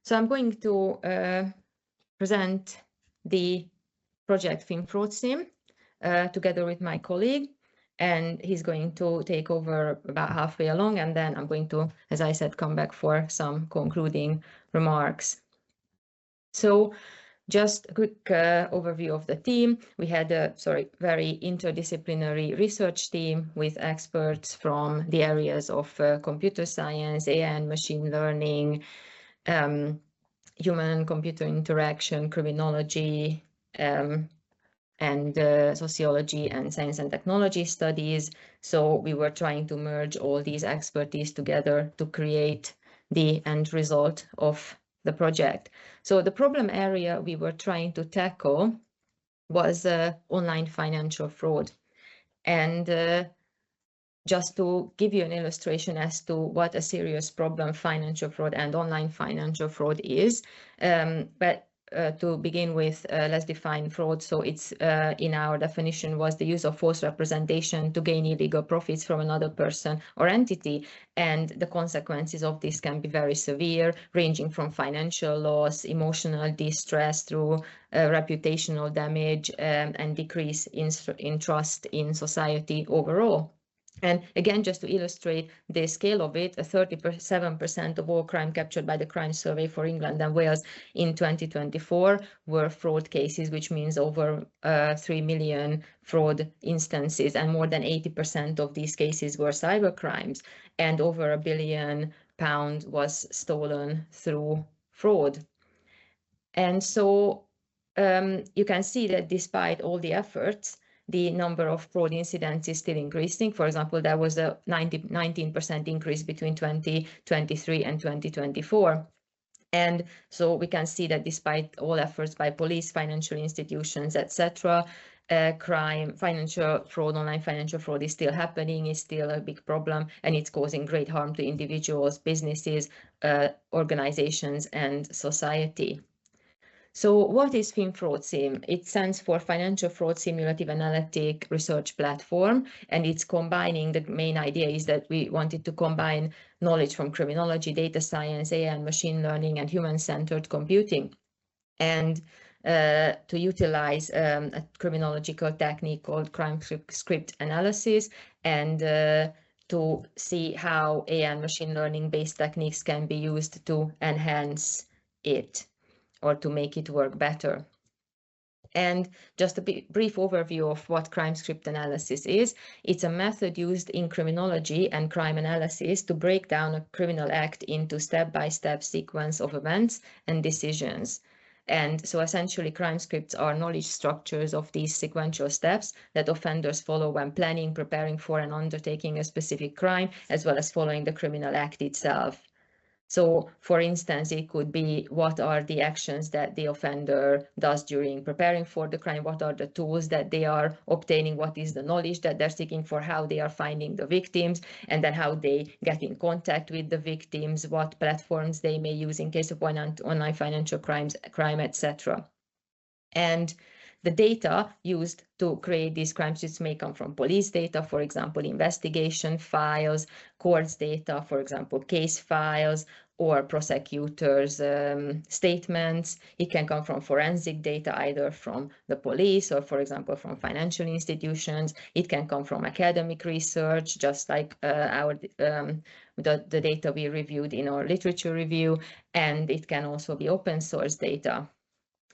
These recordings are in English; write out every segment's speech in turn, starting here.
So I'm going to present the project FinFraudSIM together with my colleague, and he's going to take over about halfway along, and then I'm going to, as I said, come back for some concluding remarks. So just a quick overview of the team. We had a very interdisciplinary research team with experts from the areas of computer science, AI and machine learning, human-computer interaction, criminology, and sociology and science and technology studies. So we were trying to merge all these expertise together to create the end result of the project. So the problem area we were trying to tackle was online financial fraud. And just to give you an illustration as to what a serious problem financial fraud and online financial fraud is, to begin with, let's define fraud. So it's in our definition was the use of false representation to gain illegal profits from another person or entity. And the consequences of this can be very severe, ranging from financial loss, emotional distress, through reputational damage, and decrease in trust in society overall. And again, just to illustrate the scale of it, 37% of all crime captured by the crime survey for England and Wales in 2024 were fraud cases, which means over 3 million fraud instances, and more than 80% of these cases were cyber crimes, and over £1 billion was stolen through fraud. And so you can see that despite all the efforts, the number of fraud incidents is still increasing. For example, there was a 19% increase between 2023 and 2024. And so we can see that despite all efforts by police, financial institutions, etc., financial fraud, online financial fraud is still happening, is still a big problem, and it's causing great harm to individuals, businesses, organizations, and society. So what is FinFraudSIM? It stands for Financial Fraud Simulative Analytic Research Platform, and it's combining, the main idea is that we wanted to combine knowledge from criminology, data science, AI and machine learning, and human-centered computing, and to utilize a criminological technique called crime script analysis, and to see how AI and machine learning based techniques can be used to enhance it, or to make it work better. And just a brief overview of what crime script analysis is. It's a method used in criminology and crime analysis to break down a criminal act into step-by-step sequence of events and decisions. And so essentially crime scripts are knowledge structures of these sequential steps that offenders follow when planning, preparing for, and undertaking a specific crime, as well as following the criminal act itself. So, for instance, it could be what are the actions that the offender does during preparing for the crime, what are the tools that they are obtaining, what is the knowledge that they're seeking for, how they are finding the victims, and then how they get in contact with the victims, what platforms they may use in case of online financial crime, etc. And the data used to create these crime scripts may come from police data, for example, investigation files, courts data, for example, case files, or prosecutors' statements. It can come from forensic data, either from the police or, for example, from financial institutions. It can come from academic research, just like the data we reviewed in our literature review, and it can also be open source data.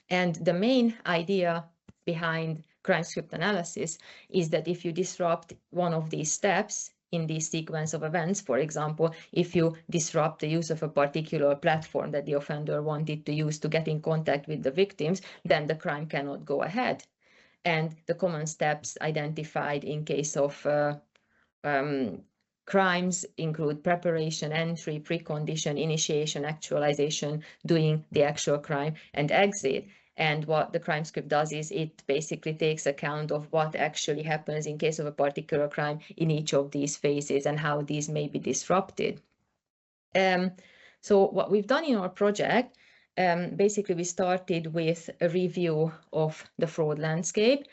And the main idea behind crime script analysis is that if you disrupt one of these steps in this sequence of events, for example, if you disrupt the use of a particular platform that the offender wanted to use to get in contact with the victims, then the crime cannot go ahead. And the common steps identified in case of crimes include preparation, entry, precondition, initiation, actualization, doing the actual crime, and exit. And what the crime script does is it basically takes account of what actually happens in case of a particular crime in each of these phases and how these may be disrupted. So what we've done in our project, basically we started with a review of the fraud landscape,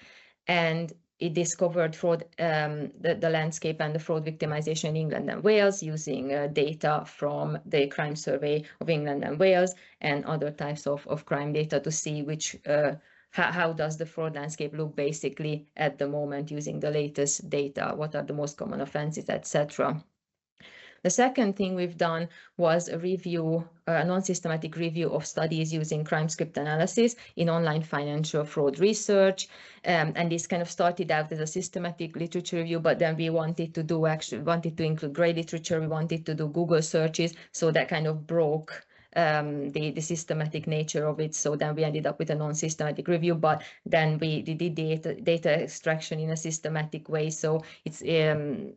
and it discovered fraud, the landscape and the fraud victimization in England and Wales using data from the crime survey of England and Wales and other types of crime data to see which how does the fraud landscape look basically at the moment using the latest data, what are the most common offenses, etc. The second thing we've done was a review, a non-systematic review of studies using crime script analysis in online financial fraud research. And this kind of started out as a systematic literature review, but then we wanted to include grey literature. We wanted to do Google searches. So that kind of broke the systematic nature of it. So then we ended up with a non-systematic review, but then we did data extraction in a systematic way. So it's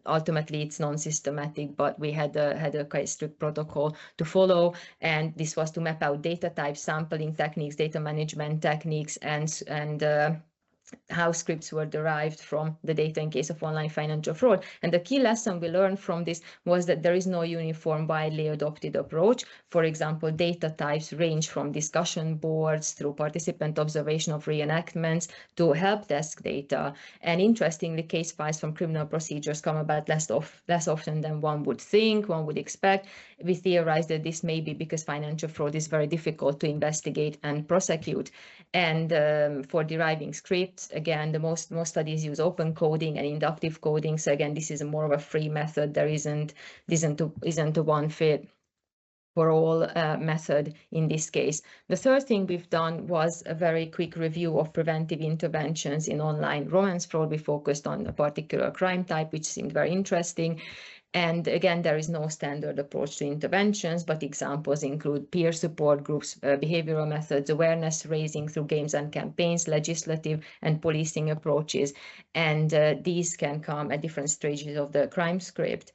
ultimately it's non-systematic, but we had a quite strict protocol to follow. And this was to map out data types, sampling techniques, data management techniques, and how scripts were derived from the data in case of online financial fraud. And the key lesson we learned from this was that there is no uniform, widely adopted approach. For example, data types range from discussion boards through participant observation of reenactments to help desk data. And interestingly, case files from criminal procedures come about less often than one would think, one would expect. We theorized that this may be because financial fraud is very difficult to investigate and prosecute. And for deriving scripts, again, the most studies use open coding and inductive coding. So again, this is more of a free method. There isn't a one fit for all method in this case. The third thing we've done was a very quick review of preventive interventions in online romance fraud. We focused on a particular crime type, which seemed very interesting. And again, there is no standard approach to interventions, but examples include peer support groups, behavioral methods, awareness raising through games and campaigns, legislative and policing approaches. And these can come at different stages of the crime script.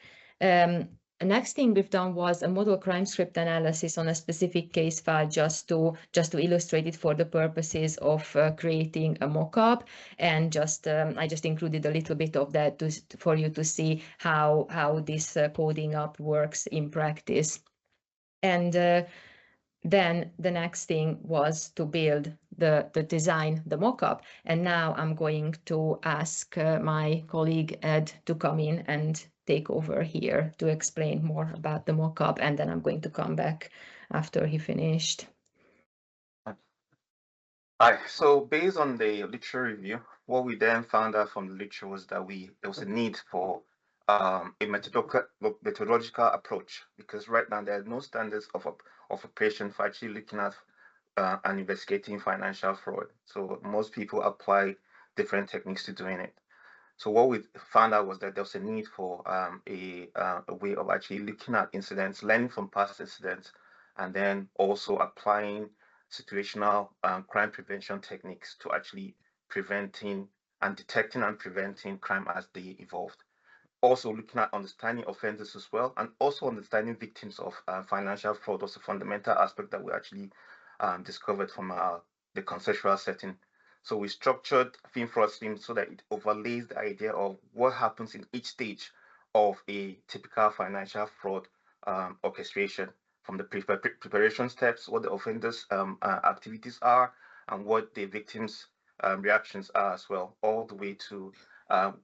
The next thing we've done was a model crime script analysis on a specific case file just to illustrate it for the purposes of creating a mock-up. And I just included a little bit of that for you to see how this coding up works in practice. And then the next thing was to build the design, the mock-up. And now I'm going to ask my colleague Ed to come in and take over here to explain more about the mock-up, and then I'm going to come back after he finished. Hi. So based on the literature review, what we then found out from the literature was that there was a need for a methodological approach, because right now there are no standards of operation for actually looking at and investigating financial fraud. So most people apply different techniques to doing it. So what we found out was that there was a need for a way of actually looking at incidents, learning from past incidents, and then also applying situational crime prevention techniques to actually preventing and detecting and preventing crime as they evolved. Also looking at understanding offenders as well, and also understanding victims of financial fraud was a fundamental aspect that we actually discovered from the conceptual setting. So we structured FinFraudSIM so that it overlays the idea of what happens in each stage of a typical financial fraud orchestration, from the preparation steps, what the offenders' activities are, and what the victims' reactions are as well, all the way to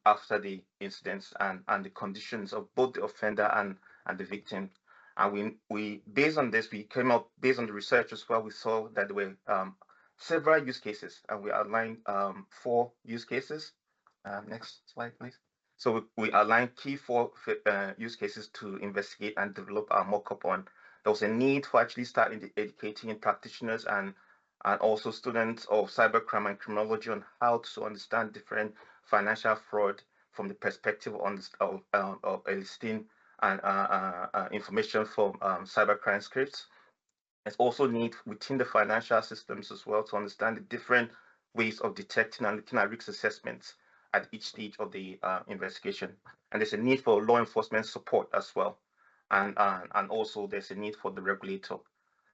after the incidents and the conditions of both the offender and the victim. And we based on this, we came up based on the research as well. We saw that there were several use cases, and we outlined 4 use cases. Next slide, please. So we outlined key 4 use cases to investigate and develop our mock-up on. There was a need for actually starting educating practitioners and also students of cybercrime and criminology on how to understand different financial fraud from the perspective of eliciting and information from cybercrime scripts. There's also need within the financial systems as well to understand the different ways of detecting and looking at risk assessments at each stage of the investigation. And there's a need for law enforcement support as well. And also there's a need for the regulator.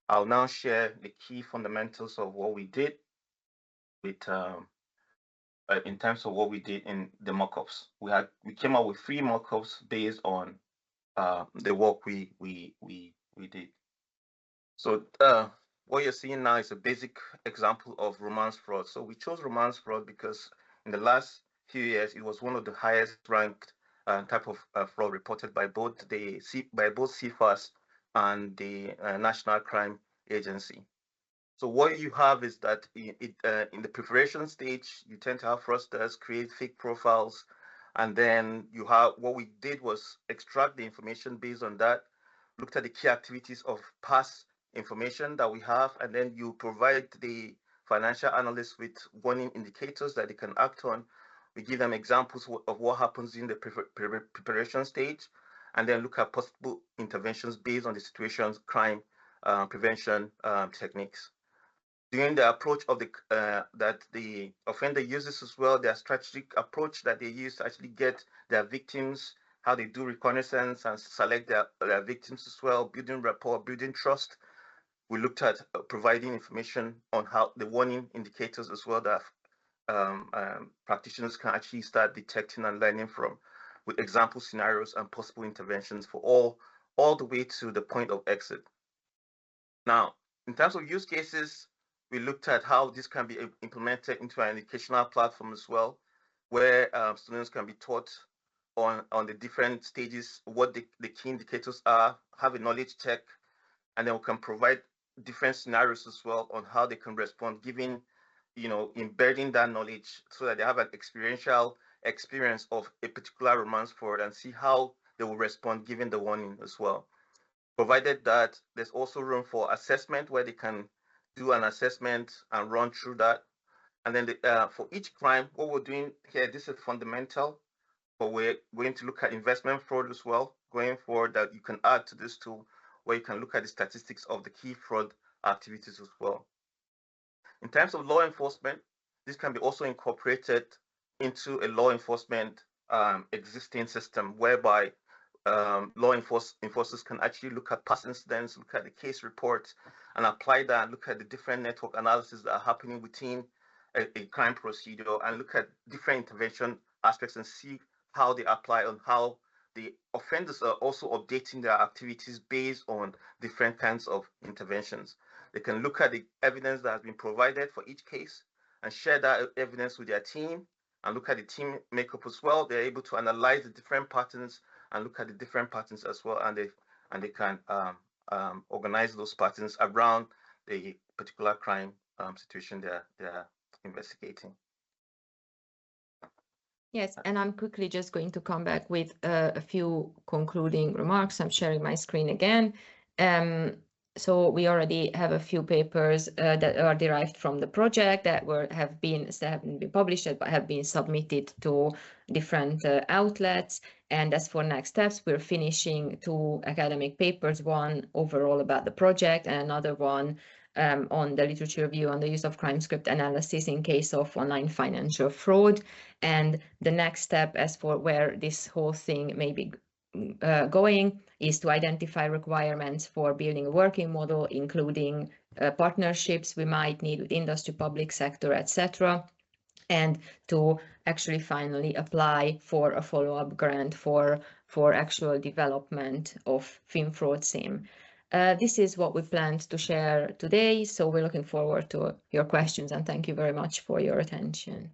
I'll now share the key fundamentals of what we did with in terms of what we did in the mock-ups. We came up with 3 mock-ups based on the work we did. So what you're seeing now is a basic example of romance fraud. So we chose romance fraud because in the last few years, it was one of the highest ranked type of fraud reported by both CFAS and the National Crime Agency. So what you have is that in the preparation stage, you tend to have fraudsters create fake profiles, and then you have, what we did was extract the information based on that, looked at the key activities of past information that we have, and then you provide the financial analysts with warning indicators that they can act on. We give them examples of what happens in the preparation stage, and then look at possible interventions based on the situation's crime prevention techniques. During the approach of that the offender uses as well, their strategic approach that they use to actually get their victims, how they do reconnaissance and select their victims as well, building rapport, building trust. We looked at providing information on how the warning indicators as well that practitioners can actually start detecting and learning from, with example scenarios and possible interventions for all the way to the point of exit. Now, in terms of use cases, we looked at how this can be implemented into an educational platform as well, where students can be taught on the different stages, what the key indicators are, have a knowledge check, and then we can provide different scenarios as well on how they can respond, giving, embedding that knowledge so that they have an experiential experience of a particular romance fraud and see how they will respond given the warning as well. Provided that there's also room for assessment where they can do an assessment and run through that. And then for each crime, what we're doing here, this is fundamental, but we're going to look at investment fraud as well going forward, that you can add to this tool where you can look at the statistics of the key fraud activities as well. In terms of law enforcement, this can be also incorporated into a law enforcement existing system whereby law enforcers can actually look at past incidents, look at the case reports, and apply that and look at the different network analysis that are happening within a crime procedure, and look at different intervention aspects and see how they apply on how the offenders are also updating their activities based on different kinds of interventions. They can look at the evidence that has been provided for each case and share that evidence with their team and look at the team makeup as well. They're able to analyze the different patterns and look at the different patterns as well, and they can organize those patterns around the particular crime situation they're investigating. Yes, and I'm quickly just going to come back with a few concluding remarks. I'm sharing my screen again. So we already have a few papers that are derived from the project that haven't been published but have been submitted to different outlets. And as for next steps, we're finishing 2 academic papers, one overall about the project and another one on the literature review on the use of crime script analysis in case of online financial fraud. And the next step as for where this whole thing may be going is to identify requirements for building a working model, including partnerships we might need with industry, public sector, etc., and to actually finally apply for a follow-up grant for actual development of FinFraudSIM. This is what we planned to share today, so we're looking forward to your questions, and thank you very much for your attention.